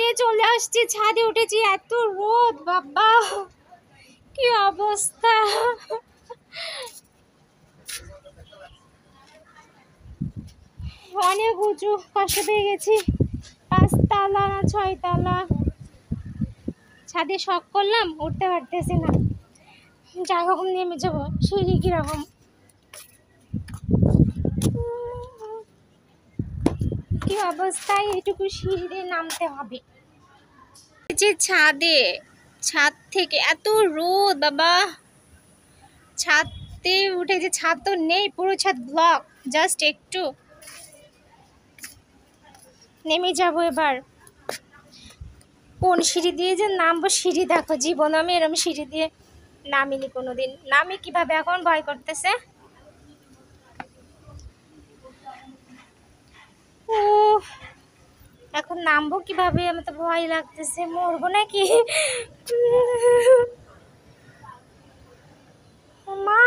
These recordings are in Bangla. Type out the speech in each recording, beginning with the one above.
নিয়ে চলে আসছি, ছাদে উঠেছি, এত রোদ বাবা, কি অবস্থা। অনেক উঁচু, কষ্ট পেয়ে গেছি। 5 তলা না 6 তলা ছাদে শখ করলাম, উঠতে পারতেছি না। যাই হোক নেমে যাবো। সিঁড়ি কিরকম, কি অবস্থায়, এইটুকু সিঁড়ি দিয়ে নামতে হবে। যে ছাদে, ছাদ থেকে এত রোদ বাবা, ছাদে উঠে যে, ছাদ তো নেই, পুরো ছাদ ব্লক, জাস্ট একটু নেমে যাব এবার। কোন সিঁড়ি দিয়ে যে নামবো, সিঁড়ি দেখো, জীবন আমি এরকম সিঁড়ি দিয়ে নামিনি কোনোদিন। নামি কিভাবে, এখন ভয় করতেছে। এখন নামবো কিভাবে, আমার তো ভয় লাগতেছে, মরবো নাকি। মা,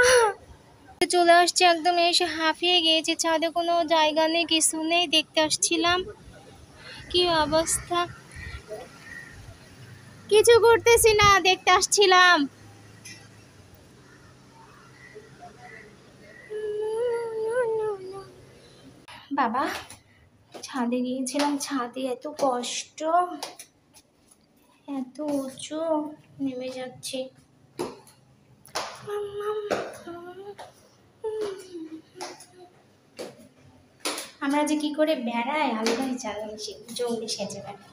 চলে আসছে একদম, এসে হাঁপিয়ে গিয়েছে। ছাদে কোনো জায়গা নেই, কিছু নেই, দেখতে আসছিলাম কি অবস্থা। কিছু করতেছি না, দেখতে আসছিলাম। বাবা, ছাদে গিয়েছিলাম, ছাদে এত কষ্ট, এত উঁচু, নেমে যাচ্ছি। আমরা যে কি করে বেড়াই, আল্লাহই জানে, জঙ্গলি সেজে বেড়াই।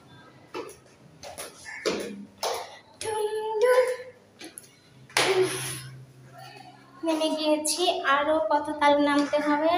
নেমে গিয়েছি, আরো কত তাল নামতে হবে।